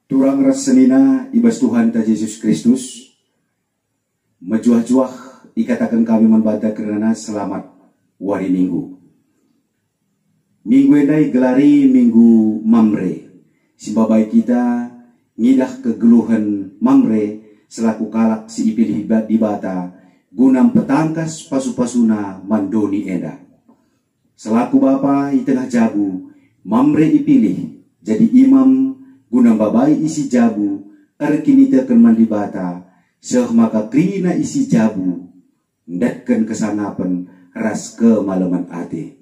Turang rasenina ibas Tuhan ta Yesus Kristus, mejuah-juah ikatakan kami membada kerana selamat wari minggu. Minggu endai gelari minggu Mamre, simbabai kita ngidah kegeluhan Mamre selaku kalak si ipilih di bata gunam petangkas pasu-pasuna mandoni enda. Selaku bapa i tengah jabu, Mamre ipilih jadi imam gunam babai isi jabu erkini teken mandi bata seh maka krina isi jabu ndatken kesanapen ras kemalaman ate.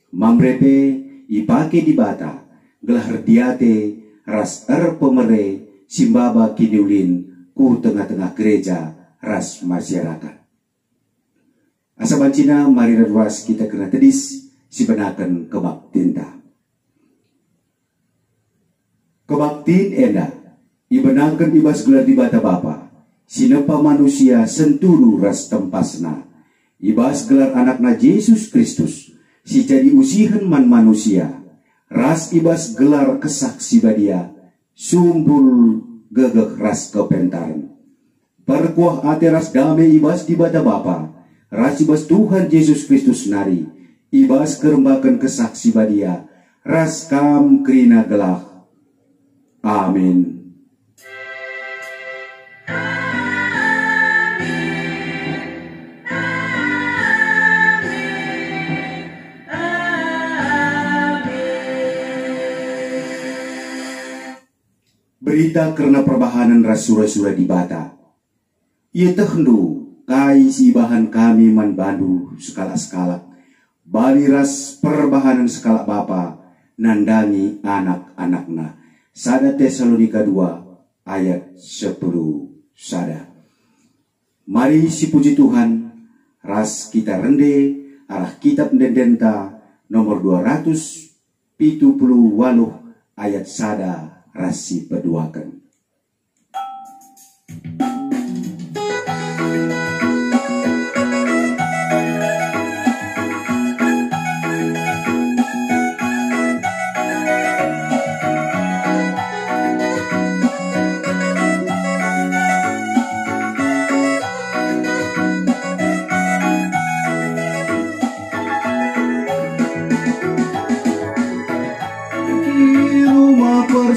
Mamrepe ipake di bata gelah diate ras pemere simbaba kiniulin ku tengah-tengah gereja ras masyarakat. Asabancina mari ruas kita kena tedis sibenaken kebaktinta. Kebaktin enda ibenaken ibas gelar di bata bapa sinepa manusia senturu ras tempasna ibas gelar anakna Yesus Kristus si jadi usihan man manusia ras ibas gelar kesaksi badia sumpul gegek ras kepentaran perkuah ate ras damai ibas di bata bapa ras ibas Tuhan Yesus Kristus nari ibas kerembakan kesaksi badia ras kam krina gelah. Amin. Berita karena perbahanan rasura-sura di bata. Ia tehndu kai si bahan kami man bandu skala-skala. Bali ras perbahanan skala bapa nandangi anak-anakna. Sada Tesalonika 2 ayat 10 sada. Mari si puji Tuhan ras kita rende arah kitab Dendenta nomor 278 ayat sada ras si peduakan.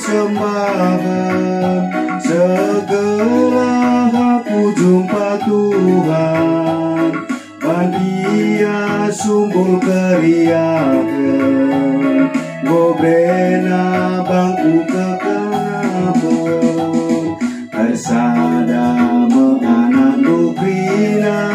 Persembahan segala aku jumpa Tuhan dan Dia sumbul keriakan gobrena bangku kekanapan tersada meanak dukrina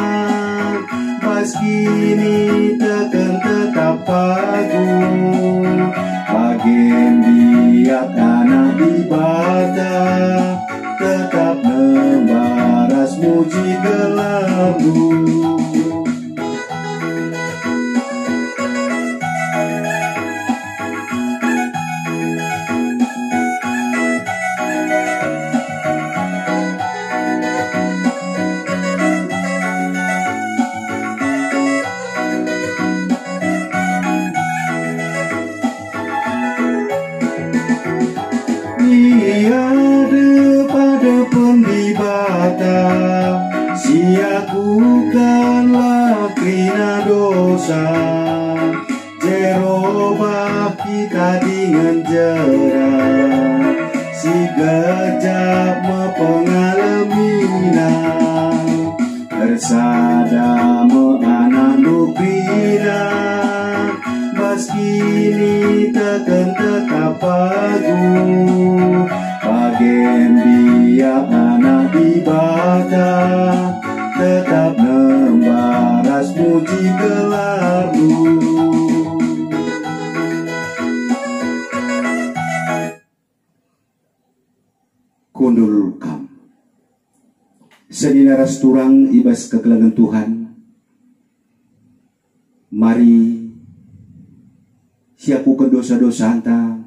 pas kini teken tetap pagung bagian biak anak ibadah tetap membaras muji gelar-Mu. Siakukanlah krina dosa jerobah kita dengan jerah si gejap mepengalamina bersada meanak dukrina kini teken tetap pagu bagian biak anak ibadah tetap membaras muji gelar-Mu. Kundul kam sedinaras turang ibas kekelangan Tuhan, mari siapukan dosa-dosa anta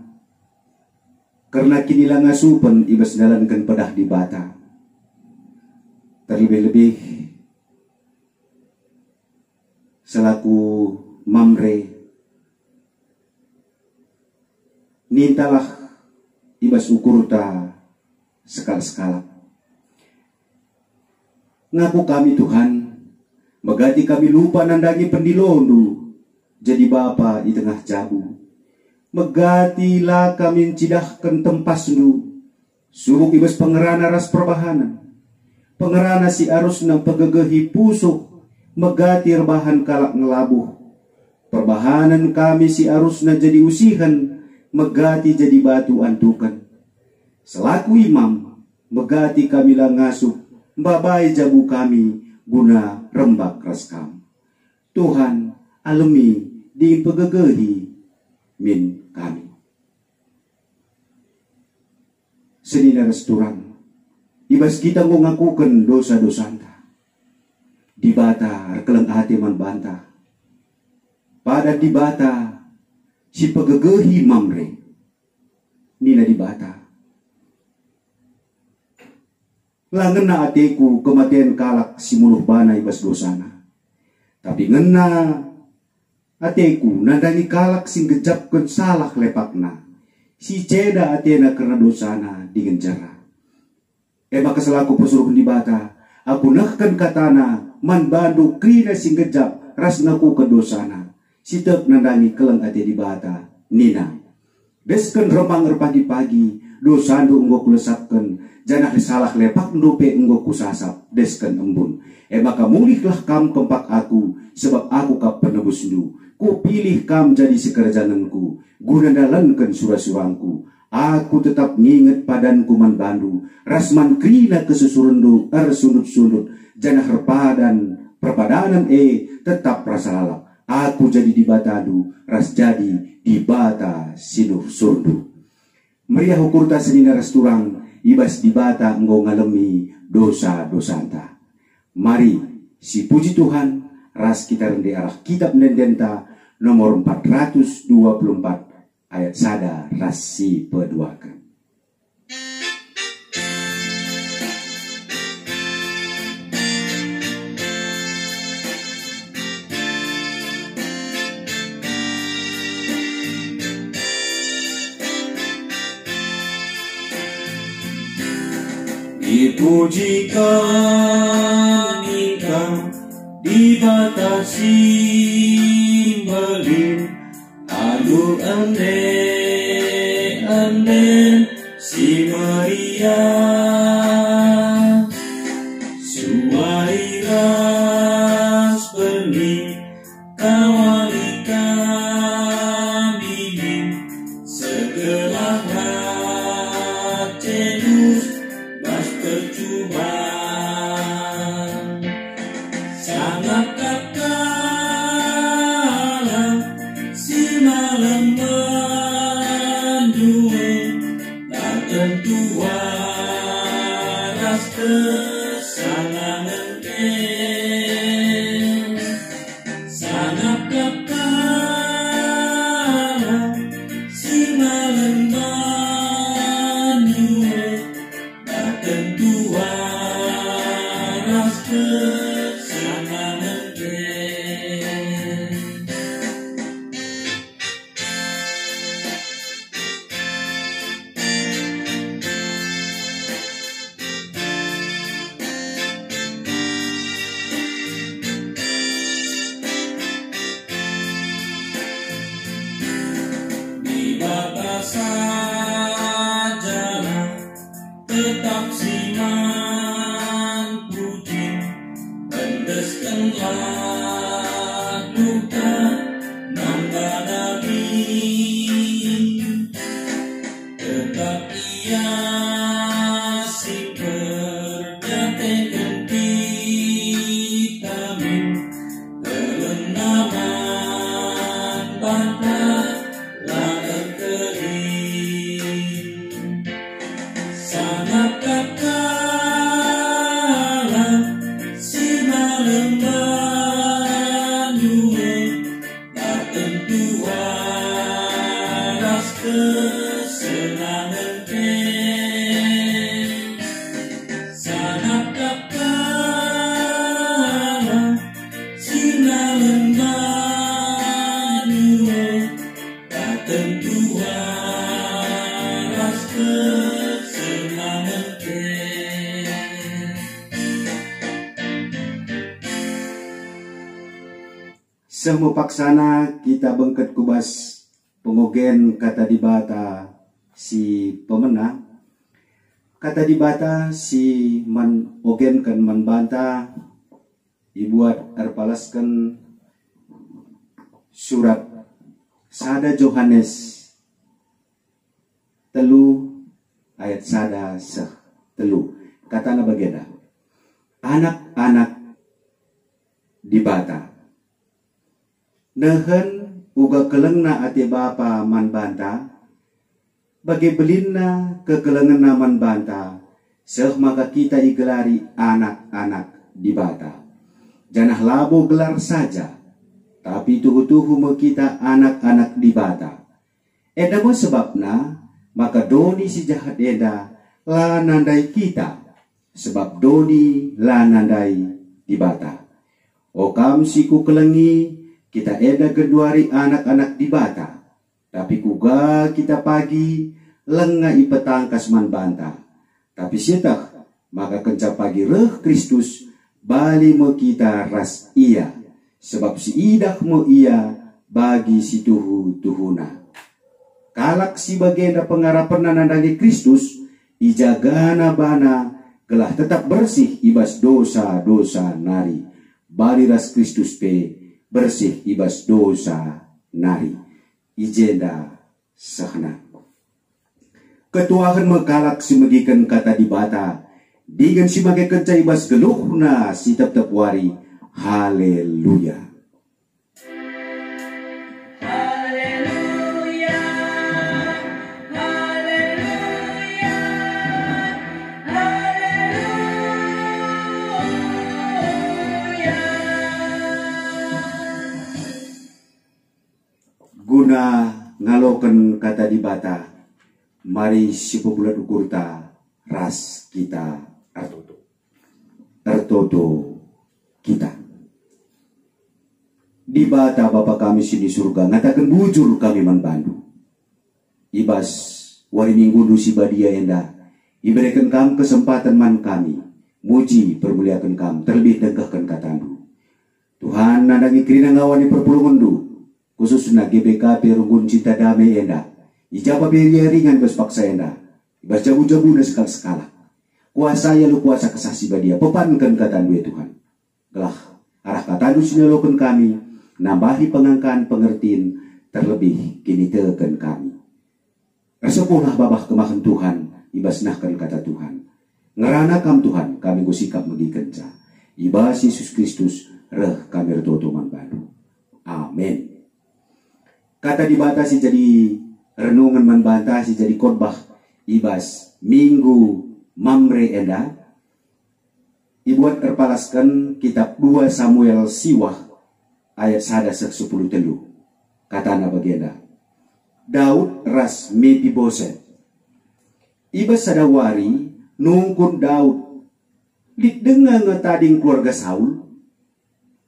karena kini lang asupan ibas dalankan pedah di bata. Terlebih-lebih selaku mamre nintalah ibas ukur ta sekala-sekala. Ngaku kami Tuhan, megati kami lupa nandangi pendilondu, jadi Bapa di tengah jabu. Megatilah kami cidahkan tempasnu, suruh ibas pengerana ras perbahanan. Pengerana si arus nang pegegehi pusuk, megati rebahan kalak ngelabuh. Perbahanan kami si arus na jadi usihan, megati jadi batu antukan. Selaku imam, megati kami lah ngasuh, babai jabu kami guna rembak ras kam. Tuhan alami di pegegehi min kami. Senina restoran, ibas kita ngakukan dosa-dosa anta. Dibata keleng hati man bantah. Pada dibata si pegegehi mamre. Nina dibata. Langena ateku kematian kalak si muluh bana ibas dosana. Tapi ngena ateku nandangi kalak sing gejapkan salah lepakna. Si ceda atena karena dosana digenjara. Maka selaku pesuruh dibata, aku nahkan katana man bandu krina sing gejap ras ngaku ke dosana. Si tep nandangi keleng ate dibata, nina. Desken remang pagi-pagi, dosandu enggo kulesapkan, janah salah lepak ndupe enggo kusasap, desken embun. Maka mulihlah kam kempak aku, sebab aku kap penebus ndu. Ku pilih kam jadi sekerjananku, guna dalankan surah-surangku. Aku tetap nginget padanku man bandu, rasman krina kesusurundu, sundut-sundut, janah perpadanan tetap rasa lalap. Aku jadi di batadu, ras jadi di bata sinuh surdu. Meriah ukurta senina ras turang, ibas di bata enggo ngalemi dosa-dosanta. Mari si puji Tuhan, ras kita rendi arah kitab Nendenta nomor 424 ayat sada ras si peduakan. Dipuji kami kau dibatasi belin aduh ande si Maria suairas benih kawali kami segelah racenus bas percubaan sangat kakala si malam mendue tak tentu waras kesangangan sangat kakala si malam mendue tak tentu waras kesangangan di batasan jalan tetap siman puji pendeskanlah duka nanda nabi tetap ia si perjateken vitamin kelendaman batas latar kering sangat kakala si malam mendue tak tentu waras kesenangan Semua paksana kita bengket kubas pengogen kata di bata si pemenang. Kata di bata si man ogen kan man banta dibuat erpalaskan surat sada Yohanes telu ayat sada telu. Kata na bagenda anak-anak di bata nehen uga kelengna ate bapa man banta bagi belinna kekelengan man banta seh maka kita igelari anak-anak di bata. Janah labo gelar saja tapi tuhu-tuhu me kita anak-anak di bata. Eda mo sebabna maka doni si jahat eda la nandai kita sebab doni la nandai di bata. O kam siku kelengi kita eda geduari anak-anak di bata, tapi kuga kita pagi lenga ipetangkas man banta. Tapi sietah maka kenca pagi reh Kristus bali mo kita ras ia, sebab si idah mo ia bagi si tuhuna. Kalak si bagenda pengarapan nandangi Kristus ijagana bana gelah tetap bersih ibas dosa-dosa nari. Bali ras Kristus pe bersih ibas dosa nari ijenda sahna. Ketuahan mekalak si megikan kata di bata digan si magai kenca ibas geluhna si tep-tep wari. Haleluya. Guna ngaloken kata di bata, mari si pebulat ukurta ras kita ertoto kita. Di bata Bapa kami sini surga, ngatakan bujur kami man bandu. Ibas wari minggu si badia enda, iberikan kam kesempatan man kami, muji permuliakan kam, terlebih dengkahkan katandu. Tuhan nadangi kirina ngawani perpulungan du, khususnya GBKP Runggun Cinta Damai enda ijaba beria ringan bes paksa enda ibas jabu-jabu na sekala kuasa ya lu kuasa kesasi badia pepankan katandu ya Tuhan gelah arah katandu sinalokan kami nambahi pengangkan pengertiin terlebih kini teken kami resepulah babah kemahan Tuhan ibas nahkan kata Tuhan ngerana kam Tuhan kami gusikap megi kenca ibas Yesus Kristus reh kami retotoman baru amin. Kata dibatasi jadi renungan manbatasi jadi khotbah ibas minggu mamre enda ibuat terpalaskan kitab 2 Samuel siwah ayat 10 telu. Kata na bagenda Daud ras Mefiboset ibas sadawari nungkun Daud lit dengan ngetading keluarga Saul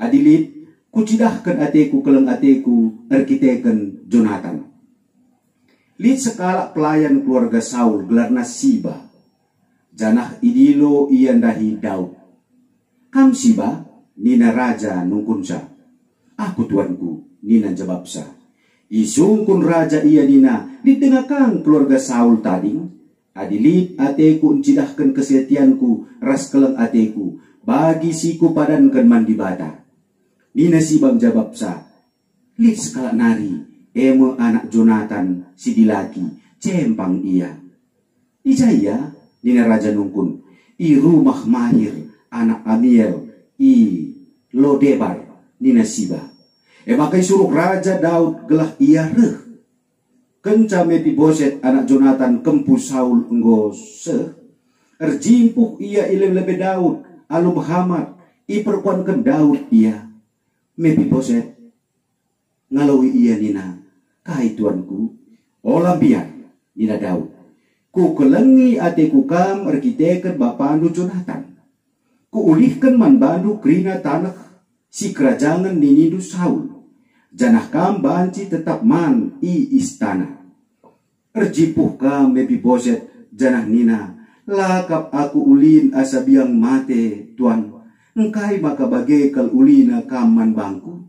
adilit kucidahkan ateku keleng ateku arkiteken Jonathan. Lit sekala pelayan keluarga Saul gelarna Siba. Janah idilo iandahi Daud. Kam Siba nina raja nungkunsa. Aku tuanku nina jawabsa. Isungkun raja iya nina lit dengakang keluarga Saul tading. Adilit ateku uncidahkan kesetianku ras keleng ateku bagi siku padankan mandi bata. Nina si bang jawab sa, lit sekala nari, emo anak Jonathan si dilaki, cempang iya. Ijaya, nina raja nungkun, i rumah mahir, anak Amiel, i Lodebar, nina siba. Makai suruh raja Daud gelah iya reh. Kenca Mefiboset anak Jonathan kempu Saul enggo seh. Erjimpuh iya ilem-lebe Daud, alu Muhammad, i perkuankan Daud iya. Mefiboset ngalawi iya nina kai tuanku olambian nina Daud ku kelengi ateku kam arkiteken bapandu Jonathan ku ulihkan man bandu krina tanah si kerajaan ninindu Saul janah kam banci tetap man i istana erjipuh kam Mefiboset janah nina lakap aku ulin asabiang mate tuan engkai maka bagekal ulina kaman bangku.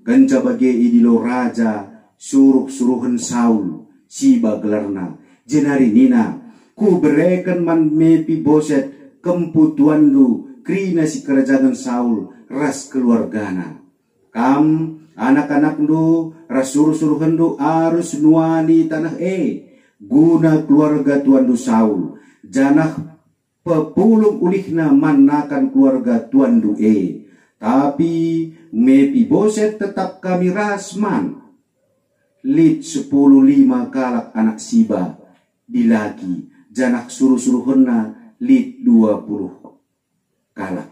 Kenca bage idilo raja suruh-suruhan Saul siba gelarna jenari nina ku bereken man Mefiboset kemputuan lu krina si kerajaan Saul ras keluargana. Kam anak-anak lu ras suruh-suruhan lu arus nuani tanah guna keluarga tuan lu Saul janah pepulung ulihna manakan keluarga tuan lu tapi Mefiboset tetap kami rasman lit 10 kalak anak Siba dilagi janak suruh-suruhna lit 20 kalak.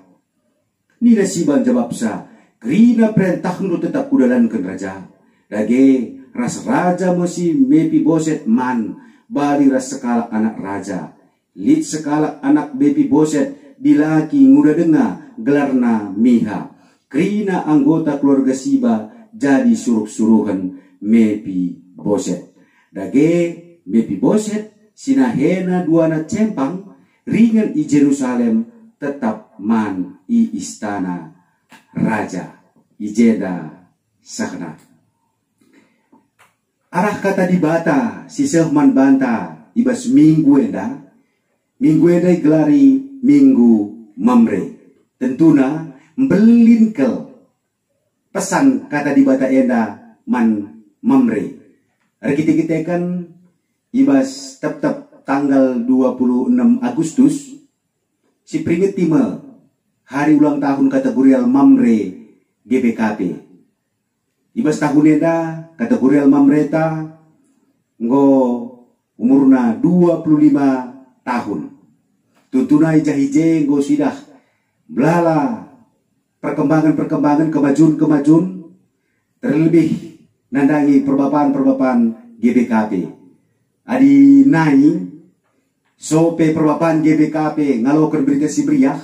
Nina Siba jawab sa krina perintah nu tetap kudalankan raja dage ras raja mosi Mefiboset man bali ras sekalak anak raja lit sekalak anak Mefiboset dilaki nguda denga gelarna Miha krina anggota keluarga Siba jadi suruh-suruhan Mefiboset dage Mefiboset sinahena duana cempang ringan i Jerusalem tetap man i istana raja ijeda sakna. Arah kata di bata si sehman banta ibas minggu enda gelari minggu Mamre tentuna belinkel pesan kata di bata enda man Mamre arkitekan ibas tetap tanggal 26 Agustus si pringetima hari ulang tahun kategorial Mamre GBKP ibas tahun enda kategorial Mamre ta ngo umurna 25 tahun tuntuna ijahije ngo sidah belala perkembangan kemajuan terlebih nandangi perbapaan GBKP adi nai sope perbapaan GBKP ngalokan berita si beriah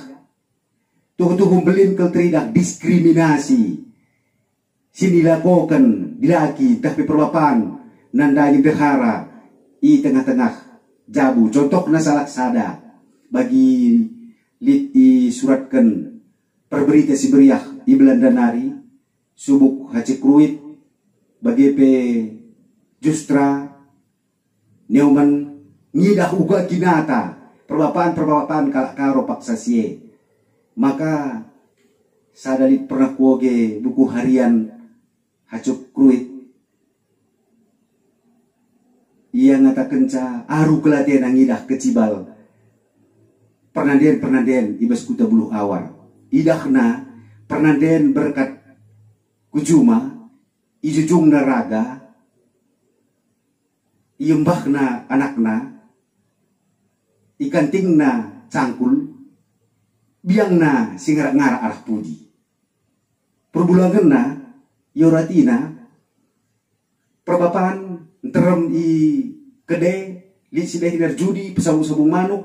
tuh belin kelteridak diskriminasi sinilakokan dilaki tapi perbapaan nandangi dehara i tengah-tengah jabu contohna salah sada bagi lit i suratkan perberita si beriah i Belanda nari subuk haci kruit bagi pe justra neuman ngidah uga kinata perbapaan kalak karo paksa sie maka sadalit pernah kuoge buku harian hacuk kruit ia ngatakan ca aru kelaten ngidah kecibal pernanden ibas kuta buluh awar idahna pernanden berkat kujuma ijujung naraga iembahna anakna ikantingna cangkul biangna singara-ngara arah pudi perbulanganna yoratina perbapaan terem i kede li sidehinar judi pesabung-sabung manuk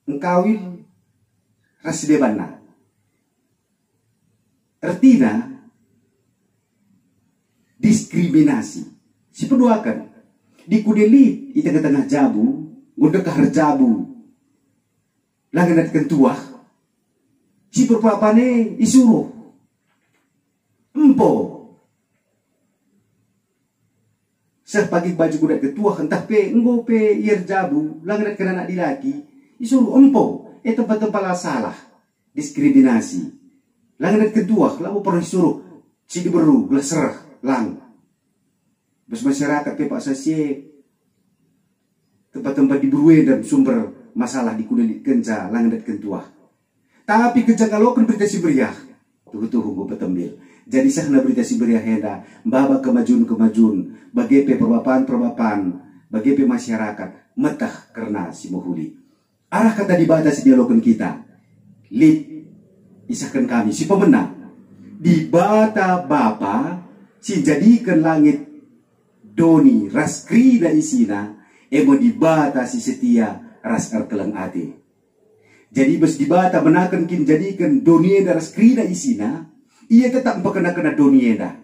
engkawil rasidebanna artina diskriminasi si peduakan di kudeli di tengah-tengah jabu ngundek kahar jabu langanat kentuah si perpapane isuruh empo seh pagi baju kuda ketua entah pe enggo pe ir jabu langanat kena anak dilaki isuruh empo tempat-tempat salah diskriminasi langanat ketua lalu pernah isuruh si diberu gelaserah lang bos masyarakat pe pak sasie tempat-tempat diberue dan sumber masalah di kuda kenca langanat kentuah tapi kejangalokan berita si beriah tuh gue petembil jadi sahna berita si beriah henda baba kemajuan bagi pe perbapaan bagi pe masyarakat metah karena si mohuli arah kata dibatas dialogan kita lip isahkan kami si pemenang di bata bapa si jadikan langit doni ras krida isina emo dibata si setia ras arkelang ate jadi bes dibata menakan kin jadikan donienda ras krida isina ia tetap kena donienda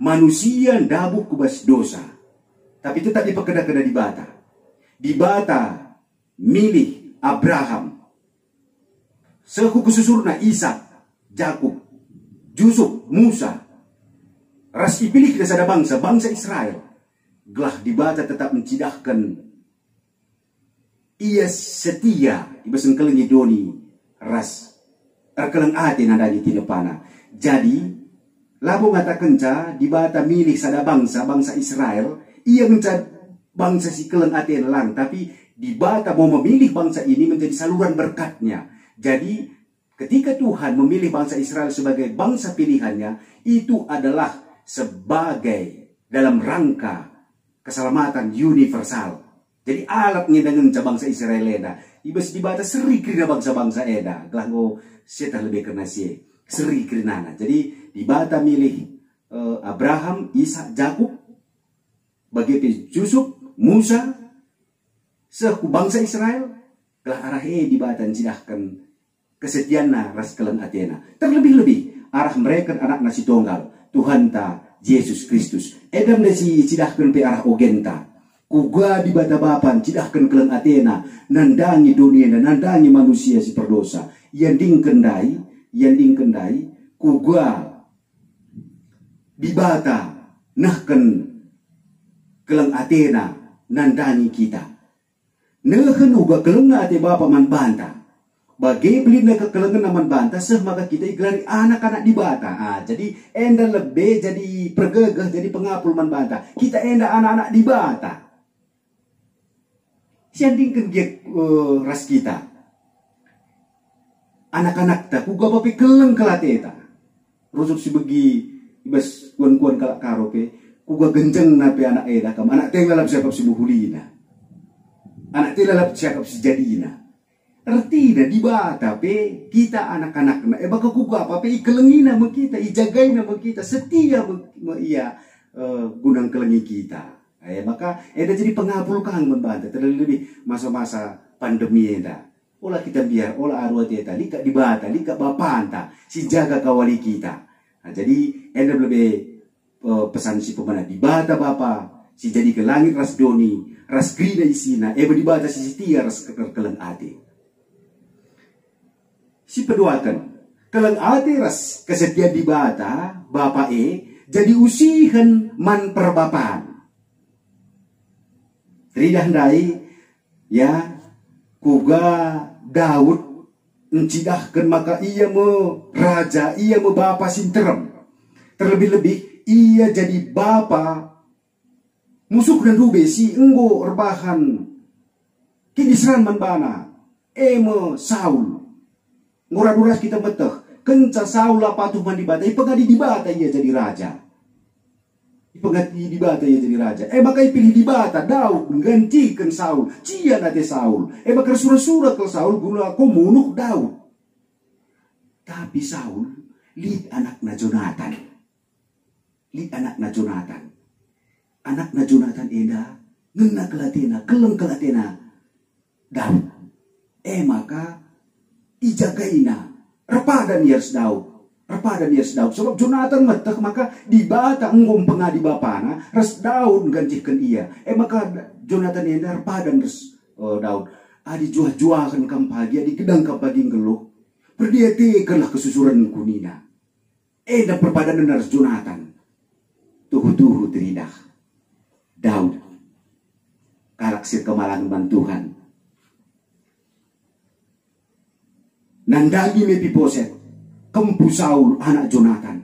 manusia dabuk kubas dosa tapi tetap dipekena dibata milih Abraham sehu kesusurna Ishak Jakub Yusuf Musa ras dipilih kita sada bangsa, bangsa Israel. Gelah dibata tetap mencidahkan ia setia ibasen kelengi doni ras erkeleng ate nadagi tinepana. Jadi labo ngata kenca dibata milih sada bangsa, bangsa Israel, ia menca bangsa si keleng ate lang, tapi dibata mau memilih bangsa ini menjadi saluran berkatnya. Jadi ketika Tuhan memilih bangsa Israel sebagai bangsa pilihannya, itu adalah sebagai dalam rangka keselamatan universal. Jadi alatnya dengan bangsa Israel eda, ibas dibata seri kerina bangsa-bangsa eda, gelanggo setah lebih kena sie seri kerinana. Jadi dibata milih Abraham, Ishak, Yakub, bagi Yusuf, Musa, seku bangsa Israel, gelah arah dibata cidahkan kesetiaanna ras keleng Athena. Terlebih-lebih arah mereka anak nasi tunggal Tuhan ta Yesus Kristus. Edam desi cidahkan pe arah ogenta. Kuga di bata bapan cidahkan keleng Athena, nandangi dunia dan nandangi manusia si perdosa. Yang ding kendai, kuga di bata nahken keleng Athena nandangi kita. Nehen uga keleng ate bapa man banta. Bagi belina kekelengan naman banta, maka kita igelari anak-anak di bata. Jadi enda lebih jadi pergegah, jadi pengapul man banta. Kita enda anak-anak di bata. Siandingkan dia ras kita. Anak-anak ta, kuga papi keleng kelateta. Rusuk si begi, ibas kuan-kuan kalak karope, kuga genjeng nape anak eda kam. Anak tengah lap siakap si buhulina. Anak tengah lap siakap si jadina. Artinya di bata pe kita anak-anak na baka kuga apa pe ikelengina mo kita, ijagaina mo kita, setia mo iya gunang kelengi kita. Maka eda jadi pengapul kang membanta terlebih masa-masa pandemi eda. Olah kita biar olah arwah teta lika di bata, lika bapanta si jaga kawali kita. Jadi eda lebih pesan si pemana di bata bapa si jadi ke langit ras doni, ras grina isina, di bata si setia ras keleng ate. Si peduakan keleng ate ras kesetiaan di bata bapa jadi usihan man perbapan. Tridah ndai ya kuga Daud encidahkan maka ia me raja, ia me bapa sinterem. Terlebih-lebih ia jadi bapa musuh dan rube si enggo rebahan kini seran man bana eme Saul. Ngurah-ngurah kita beteh kenca Saul patuh man dibata, ipengadi dibata ia jadi raja. Ipengadi dibata ia jadi raja. Maka ipilih dibata Daud menggantikan Saul. Cia nate Saul. Maka surah-surah ke Saul guna komunuh Daud. Tapi Saul lihat anakna Jonathan. Lihat anakna Jonathan. Anakna Jonathan eda ngena kelatena, keleng kelatena Daud. Maka ijagaina repadan years Daud. Repadan years Daud. Sebab Jonathan meteh maka dibata enggom pengadi bapana res Daud gantikan ia. Maka Jonathan enda repadan res Daud. Adi juah-juahan kam pagi, adi gedang kam pagi ngeluh. Perdiatekanlah kesusuran kunina. Eda perpadanan res Jonathan. Tuhu-tuhu teridah. Daud. Karakter kemalangan Tuhan. Nandangi Mefiboset, kempu Saul anak Jonathan.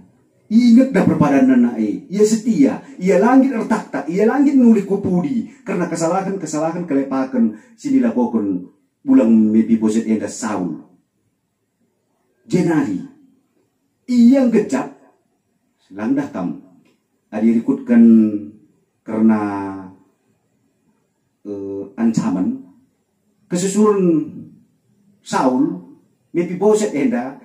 Ingat dah perpadanan nae, ia setia, ia langit ertakta, ia langit nulik kupudi karena kesalahan kelepakan sini lakukan bulang Mefiboset enda Saul. Jenari, ia gejap, selang kam, adi rikutkan karena ancaman kesusuran Saul. Mefiboset enda,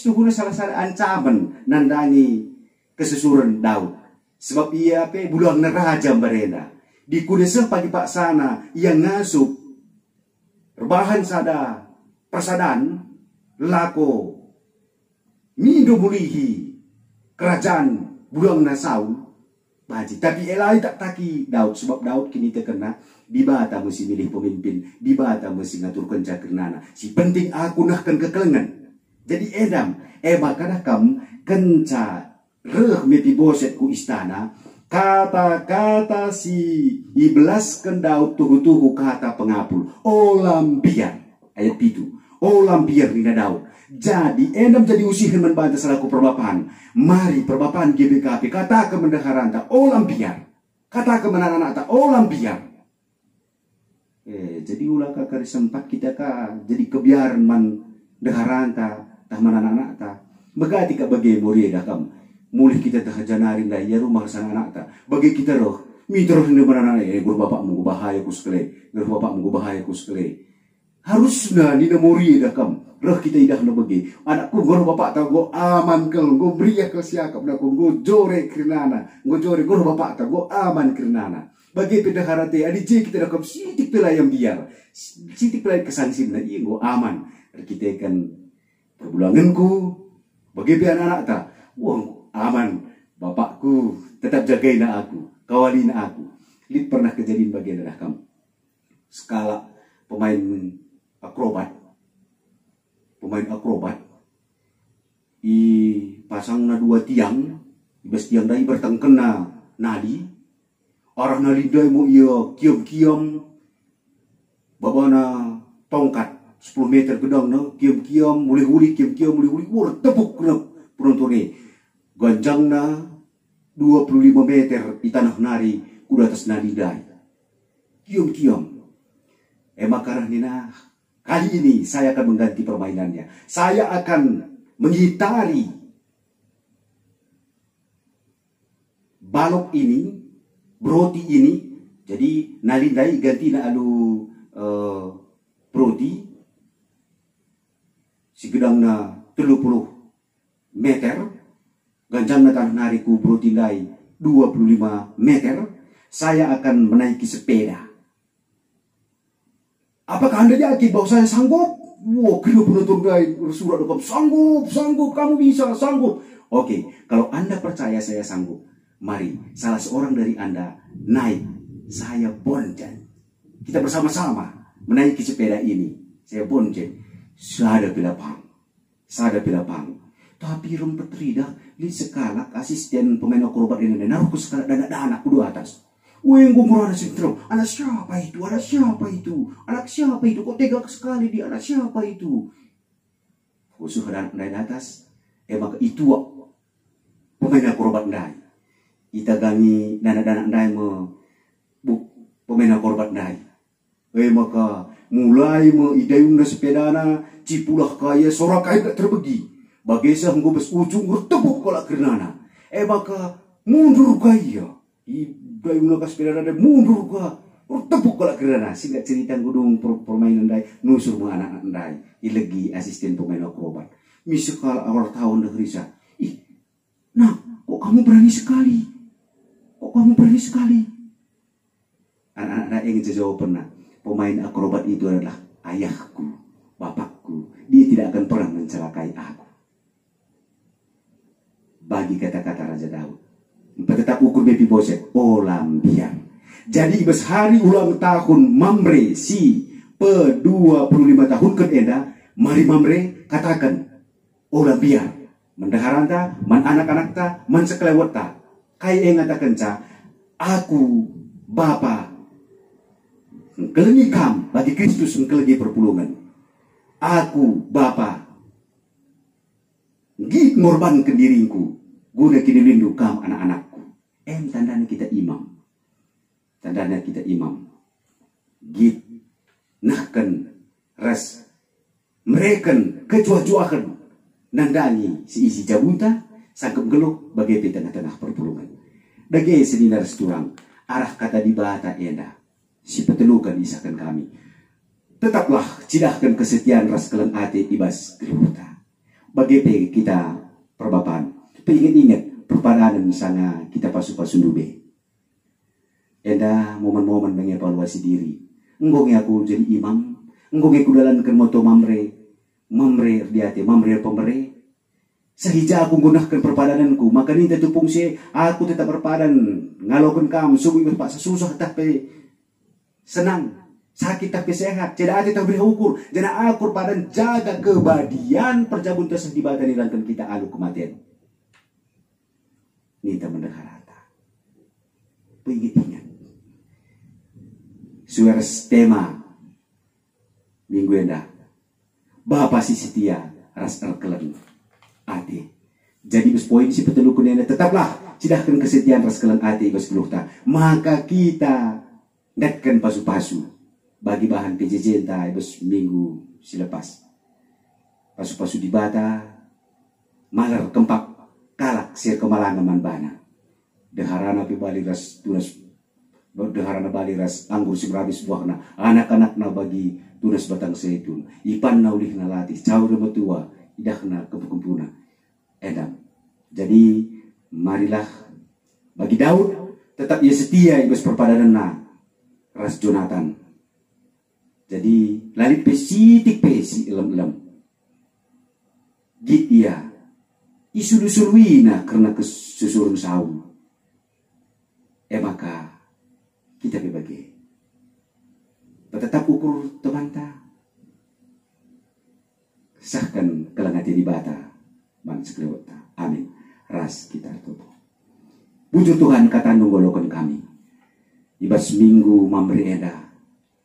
tuhuna salah ancaman nandangi kesusuran Daud. Sebab ia bulang neraja berenda. Di kudesah pagi pak sana, ia ngasup. Rebahan sada, persadan, lako, mindo mulihi, kerajaan bulang na Saul. Baji. Tapi elai tak taki Daud. Sebab Daud kini terkena dibata mesti milih pemimpin, dibata mesti ngatur kenca kernana. Si penting aku nahkan kekelengan. Jadi edam, bakana kam kenca reh Mefiboset ku istana, kata-kata si iblas kendau tuhu-tuhu kata pengapul. Olam biar. Ayat itu. Olam biar Nina Daud. Jadi endam jadi usihin membantah selaku perbapahan. Mari perbapahan GBKP kata ke mendaharanta olam biar. Kata ke anak-anak olam biar. Jadi ulah kakak sempat kita jadi kebiaran man daharanta tah anak-anak ta. Begati ka bagi murid dah kam. Mulih kita dah janarin dah ya rumah sana anak ta. Bagi kita roh mitro ni anak-anak guru bapakmu bahaya ku sekali. Guru bapakmu bahaya ku sekali. Harusnya ni murid dah kam. Roh kita idah na bagi. Anakku guru bapak ta go aman kel go beriak ke siakap na go jore krinana. Go jore guru bapak ta go aman krinana. Bagi pedaharate adi je kita dah kam sitik pelayam biar. Sitik pelayam kesansin na iya go aman. Kita kan perbulanganku bagi anak-anak ta. Wah aman. Bapakku tetap jagain aku. Kawalin aku. Lid pernah kejadian bagian dah kam. Skala pemain akrobat. Pemain akrobat i pasang na dua tiang ibas tiang dai bertengkena nadi arah nadi dai mo iya kiam-kiam babana tongkat 10 meter gedang na kiam-kiam mulih-uli kiam-kiam mulih-uli tepuk na penuntune ganjang na 25 meter di tanah nari kuda atas nadi dai kiam-kiam makarah nina. Kali ini saya akan mengganti permainannya. Saya akan mengitari balok ini, broti ini. Jadi nalindai ganti na alu broti. Si gedang na 30 meter. Ganjang na tanah nariku broti nai 25 meter. Saya akan menaiki sepeda. Apakah Anda yakin bahwa saya sanggup? Wah, kira penonton guys surat dokam sanggup, kamu bisa, sanggup. Oke, kalau Anda percaya saya sanggup, mari salah seorang dari Anda naik, saya bonceng. Kita bersama-sama menaiki sepeda ini. Saya bonceng. Sada pilapang. Tapi rempet rida, li sekalak asisten pemain akrobat ini naruh ke sekalak dan ada anak kudu atas. Weng gumur anak sintrom. Anak siapa itu? Anak siapa itu? Kok tega sekali dia? Anak siapa itu? Khusus dan dari atas. Maka itu pemain akrobat ndai. Ita gangi dana-dana ndai pemain akrobat ndai. Maka mulai idayung na sepedana cipulah kaya sorak kaya gak terbegi. Bagesah ngobes ujung bertepuk kolak kernana. Maka mundur kaya. Dayung lakas sepeda ada mundur ka tepuk kolak kerana singkat cerita gudung permainan dai nusur mga anak dai ilegi asisten pemain akrobat misekal awal tahun dah risa nah kok kamu berani sekali anak-anak dai ingin jawab pernah pemain akrobat itu adalah ayahku bapakku dia tidak akan pernah mencelakai aku bagi kata-kata Raja Daud tetap ukur Mefiboset olam biar. Jadi ibas hari ulang tahun Mamre si pe-25 tahun ke enda, mari Mamre katakan olam biar. Mendaharanta, man anak-anak ta, man sekelewat ta. Kaya ngatakan ca, aku Bapa kelengi kam bagi Kristus kelengi perpulungan. Aku Bapa git ngorban ke diriku guna kini lindu kam anak-anakku. Tandanya kita imam. Git nahkan ras mereken kecuah-cuahan nandani si isi jabunta sangkep geluh bagai di tengah-tengah perpulungan. Dage sedinar seturang arah kata di bata enda si petelukan isakan kami. Tetaplah cidahkan kesetiaan ras keleng ate ibas geluta. Bagai kita perbapaan. Ingat-ingat perpadanan sana kita pasu-pasu dube. Enda momen-momen mengevaluasi diri. Enggongnya aku jadi imam. Enggongnya aku dalam moto Mamre diate, Mamre pembere. Sehija aku gunakan perpadananku. Maka ini tentu fungsi aku tetap perpadan. Ngalokan kamu subuh berpaksa susah tapi senang. Sakit tapi sehat. Tidak ada tak beri ukur. Jangan akur padan jaga kebadian perjabun tersebut di badan dirangkan kita alu kematian. Pengingat. Suara tema minggu enda. Bapa si setia ras erkelan ati. Jadi bes poin si petelukun enda tetaplah cidahkan kesetiaan ras kelan ati bes geluhta. Maka kita netkan pasu-pasu bagi bahan kejejen ta bes minggu silepas. Pasu-pasu di bata malar kempak kalak sir kemalangan manbana. Deharana pi bali ras tunas deharana bali ras anggur simrabis buahna anak-anak na bagi tunas batang seitun ipan na ulih na latih caur metua idahna kempu-kempuna edam. Jadi marilah bagi Daud tetap ia setia ibas perpadanan na ras Jonathan. Jadi lalit pesitik pesi elem-elem git ia isulu-suluina karena kesusurun saum. Maka kita berbagi. Tetap ukur teman ta. Sahkan kelangati di bata. Man sekelewata. Amin. Ras kita tutup. Puji Tuhan kata nunggolokan kami. Ibas minggu memberi eda.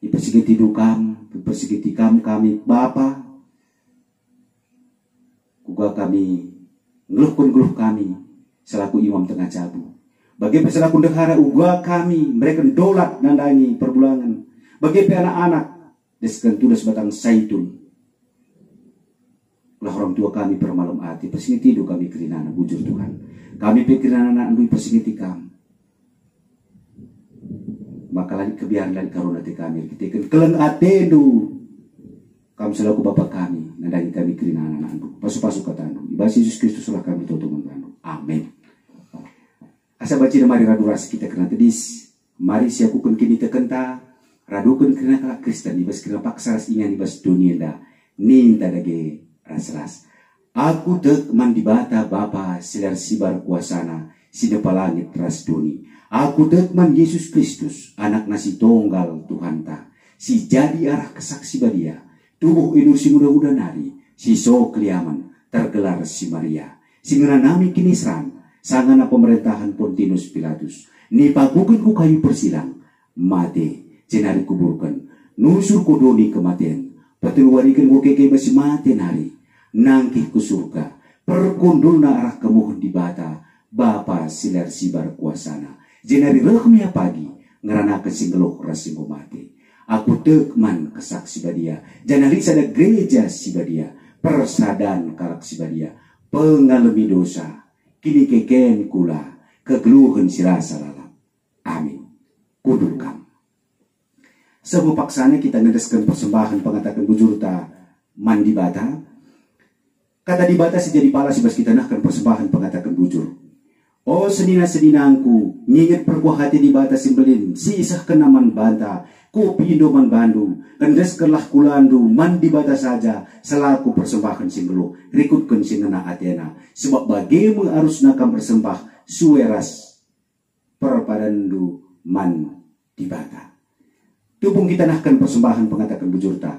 Ipasigiti dukam. Ipasigiti kami Bapa. Kuga kami. Ngeluh kami. Selaku imam tengah cabu. Bagi peselaku dehara uga kami mereka dolat nandangi perbulangan. Bagi anak-anak deskan tunas batang saitun. Lah orang tua kami permalam hati persingiti tidur kami kerinana bujur Tuhan. Kami pikiran anak andui persingiti kami. Maka lagi kebiaran dan karuna ti kami kita keleng atedu. Kami selaku Bapa kami nandangi kami kerinana anak andu. Pasu-pasu kata andu. Ibas Yesus Kristus lah kami tutup andu. Amin. Asa baca na mari raduras kita kena tedis. Mari siapukun kini tekenta. Radukun kena kalak Kristen. Ibas kena paksaras ingan ibas dunia da. Ninta dage ras-ras. Aku tek mandibata Bapa silar sibar kuasana. Sinepa langit ras duni. Aku tek man Yesus Kristus. Anak nasi tonggal Tuhan ta. Si jadi arah kesaksi badia. Tubuh inur si muda-muda nari. Si so keliaman. Tergelar si Maria. Si nami kini seran. Sangana pemerintahan Pontius Pilatus. Nipakukan ku kayu persilang. Mati. Cenari kuburkan. Nusur kodoni kematian. Patulwarikan ku keke basi mati nari. Nangkih ku surga. Perkundul na arah kemuhun di bata. Bapa silar sibar kuasana. Jenari rehmia pagi. Ngerana kesinggeluh rasingku mati. Aku tekman kesaksi badia. Janari sada gereja si badia. Persadan kalak si badia. Pengalami dosa. Kini keken kula kegeluhan sirasa lalam. Amin. Kudulkam. Sebelum paksanya kita ngedeskan persembahan pengatakan bujur ta mandi bata. Kata di bata sejadi pala sibas kita nahkan persembahan pengatakan bujur. Oh senina-seninangku nginget perbuah hati di bata simbelin. Si isah kenaman banta. Kopi indoman bandu. Kendeskerlah kulandu. Mandi bata saja. Selaku persembahan singgelu. Rikutkan singena Athena. Sebab bagaimana harus nakam bersembah. Sueras. Perpadandu man di bata. Tubung kita nahkan persembahan pengatakan bujurta.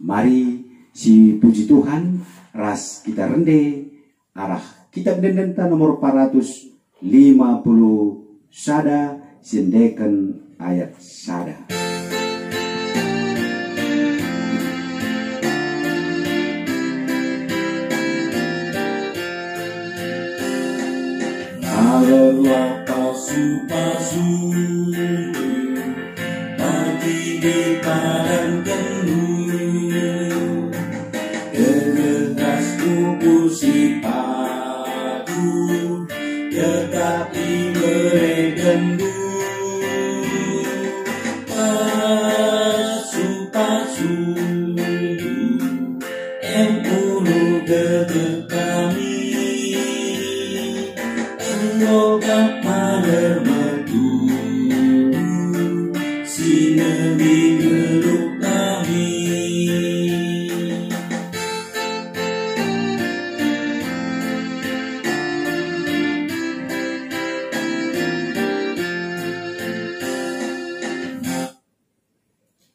Mari si puji Tuhan. Ras kita rende. Arah kitab dendenta nomor 450. Sada. Sendekan ayat sada. Alurlah pasu-pasu mati di padang penuh. Kegeras tubuh si padu tetapi meregendu. Pasu-pasu yang penuh gegep kami. Semoga maler madu sinemi geluk kami.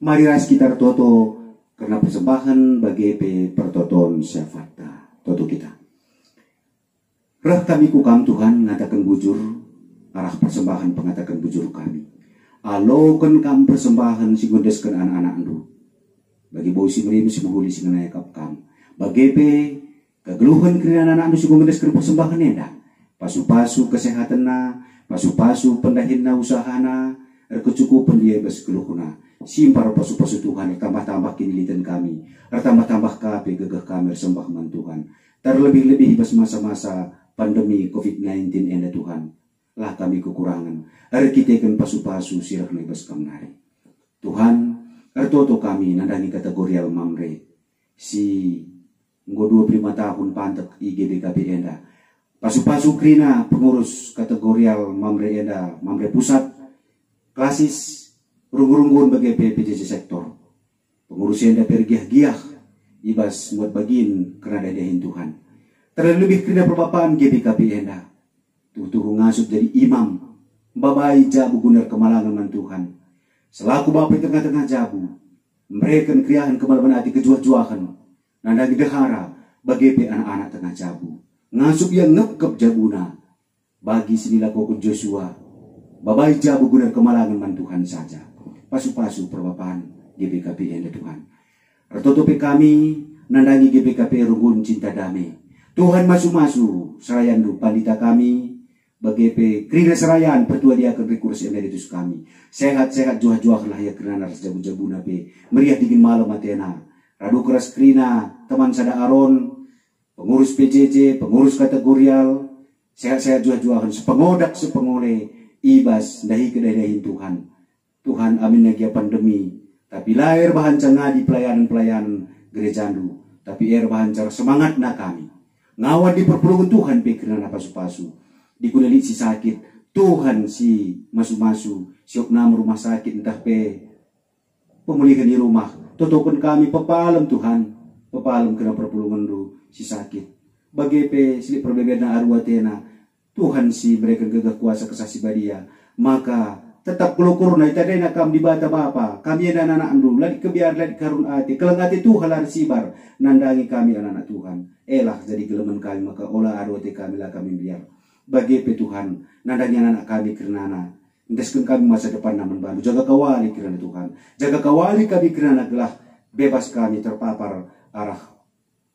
Mari ras kita toto karena persembahan bagi pertoton syafata toto kita. Rah kami kukam Tuhan ngatakan bujur arah persembahan pengatakan bujur kami. Alokan kam persembahan si godeskan anak-anak andu. Bagi bau si merimu si menghuli si ngenayakap kam. Bagi pe kegeluhan kira anak-anak andu si godeskan persembahan enda. Pasu-pasu kesehatan na, pasu-pasu pendahin na usaha na, kecukupan dia bas keluhuna. Simpar pasu-pasu Tuhan, tambah-tambah kinilitan kami, tambah-tambah kape gegah kami sembah man Tuhan. Terlebih-lebih bas masa-masa pandemi COVID-19 enda Tuhan. Lah kami kekurangan. Kita kan pasu-pasu sirah na bas kamnari. Tuhan, ertoto kami nandangi kategorial mamre. Si nggo 25 tahun pantek IGBKP enda. Pasu-pasu krina pengurus kategorial mamre enda, mamre pusat, klasis, runggun-runggun bagi PPJC sektor. Pengurus enda pergiah-giah, ibas muat bagin kerana dadahin Tuhan. Terlebih krina perpapaan GBKP enda. Tuh ngasup dari imam, babai jabu gunar kemalangan man Tuhan. Selaku bapak tengah-tengah jabu, mereka kriahan kemalaman hati kejuah-juahan, nandagi dehara bagi anak-anak tengah jabu. Ngasup yang ngekep jabuna, bagi sinilah kokun Joshua, babai jabu gunar kemalangan man Tuhan saja. Pasu-pasu perbapahan GBKP enda Tuhan. Tertutupi kami nandangi GBKP rungun cinta damai. Tuhan masu-masu serayandu pandita kami bagi krina serayan pertua dia akan rekursi emeritus kami. Sehat-sehat juah-juah lah ya kerana ras jabu-jabu nabe. Meriah dingin malam matena. Radu keras krina teman sada aron, pengurus PJJ, pengurus kategorial, sehat-sehat juah-juahan sepengodak sepengole ibas dahi kedahin Tuhan. Tuhan amin lagi pandemi. Tapi lahir bahan cangadi pelayanan-pelayanan gerejandu. Tapi air bahan cara semangat na kami. Ngawat di perpulungan Tuhan pikiran pasu-pasu. Dikunali si sakit. Tuhan si masu-masu. Siok nama rumah sakit entah pe pemulihan di rumah. Tutupkan kami pepalam Tuhan. Pepalam kena perpulungan du si sakit. Bagi pe silip perbedaan arwatena. Tuhan si mereka gagah kuasa kesasi badia. Maka tetap kelukur na itadai na kam di bata bapa. Kami ada anak-anak andu. Lagi kebiar lagi karun ati. Kelang ati Tuhan lari sibar. Nandangi kami anak-anak Tuhan. Elah jadi geleman kami. Maka olah arwati kami lah kami biar. Bagi pe Tuhan. Nandangi anak-anak kami kerana. Indeskan kami masa depan naman baru. Jaga kawali kerana Tuhan. Jaga kawali kami kerana gelah. Bebas kami terpapar arah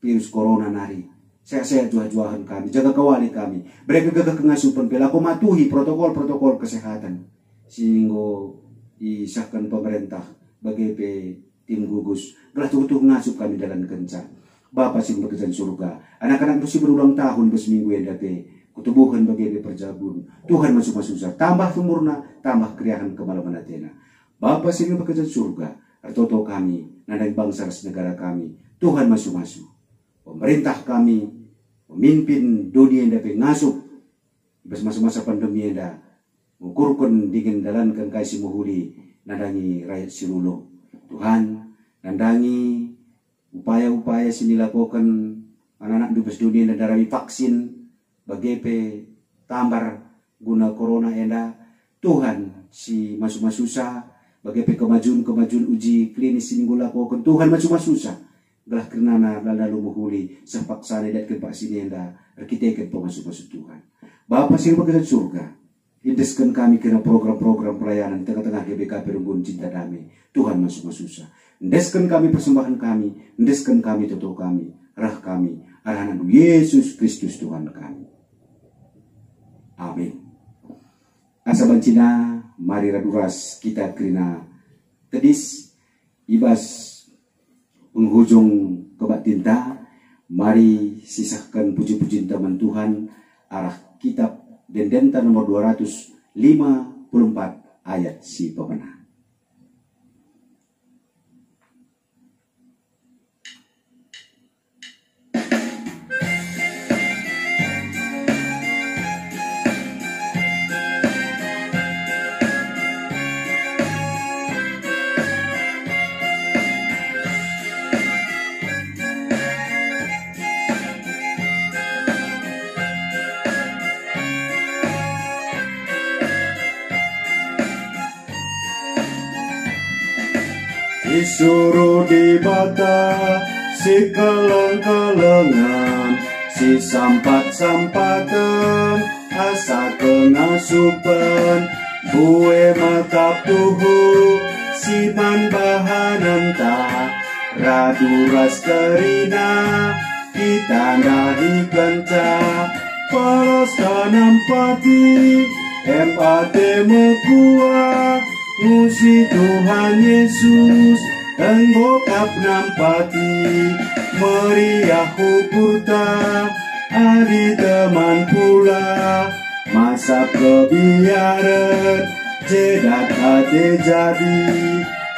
virus corona nari. Sehat-sehat juah-juahan kami. Jaga kawali kami. Mereka gagah kengasupan. Pelaku matuhi protokol-protokol kesehatan. Sehingga isahkan pemerintah bagi tim gugus gelah tuh ngasup kami dalam kenca. Bapak sing bekerja surga. Anak-anak itu berulang tahun berseminggu yang date. Kutubuhan bagi perjabun. Tuhan masuk-masuk tambah sumurna, tambah kriahan kemalaman atena. Bapak sing bekerja surga. Artoto kami, nadang bangsa negara kami. Tuhan masuk-masuk. Pemerintah kami, pemimpin dunia yang dapat ngasup. Ibas masa-masa pandemi yang dah. Mengukurkan dingin dalankan kasih muhuli nadangi rakyat Sirulo. Tuhan nandangi upaya-upaya sini lakukan anak-anak dubes dunia dan darami vaksin bagi tambar guna corona enda. Tuhan si masuk-masusa bagi kemajuan uji klinis sini gula lakukan. Tuhan masuk-masusa gelah kenana lalu muhuli sepaksana dat ke vaksin enda arkitekan pemasuk-masuk Tuhan. Bapa sini bekerja surga. Indeskan kami kena program-program pelayanan tengah-tengah GBKP Runggun Cinta Damai. Tuhan masuk-masuk. Indeskan kami persembahan kami. Indeskan kami toto kami. Rah kami. Arahan Yesus Kristus Tuhan kami. Amin. Asa bancina mari raduras kita kerina tedis ibas penghujung kebat tinta. Mari sisahkan puji-puji taman Tuhan arah kitab Dendenta nomor 254 ayat si pemenang. Disuruh dibata si kalang-kalangan, si sampat-sampatan asa kengasupan bue makap tuhu siman bahananta radu ras kerina kita nahi kenca paras tanam pati MAT mekua musi Tuhan Yesus enggokap nampati meriah hukurta adi teman pula masa kebiaran jedat ate jadi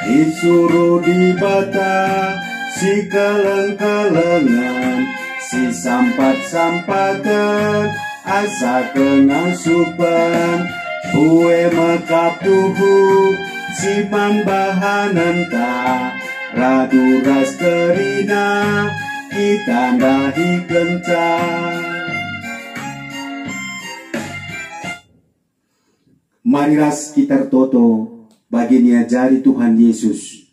disuruh dibata si keleng-kelengan si sampat-sampatan asa kengasupan bue mekap tuhu siman bahananta radu ras kerina kita dahi kencang. Mari ras kita tertoto baginya jari Tuhan Yesus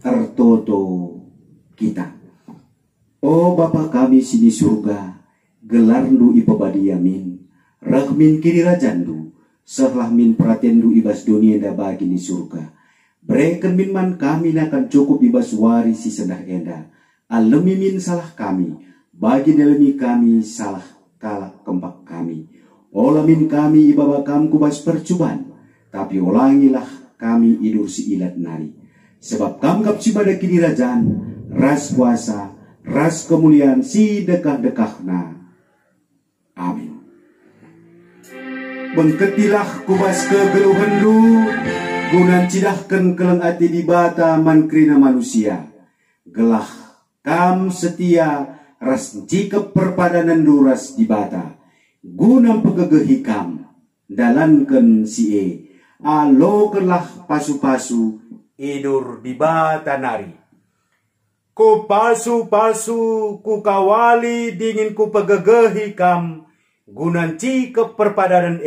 tertoto kita. Oh Bapa kami sini surga, gelarndu ipabadi yamin, rahmin kiri rajandu, sehlah min pratendu ibas dunia da bagi ni surga. Breken min man kami nakan cukup ibas warisi sendah enda, alemi min salah kami, bagi dalemi kami salah kalah kempak kami. Olamin kami ibaba kam kubas percobaan, tapi ulangilah kami idur si ilat nari. Sebab kam kap si pada kini rajaan, ras kuasa, ras kemuliaan si dekah-dekahna. Amin. Bengketilah kubas kegeluhan lu, gunan cidahkan keleng ati di bata mankrina manusia. Gelah kam setia, ras jika perpadanan duras di bata. Gunam pegegehikam dalanken si alokelah pasu-pasu idur di bata nari. Ku pasu-pasu ku kawali dingin ku pegegehikam gunan cike perpadanan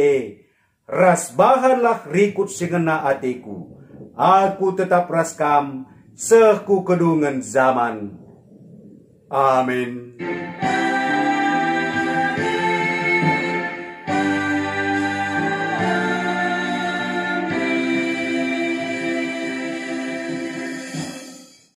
ras bahanlah rikut singena atiku. Aku tetap raskam sehku kedungan zaman. Amin.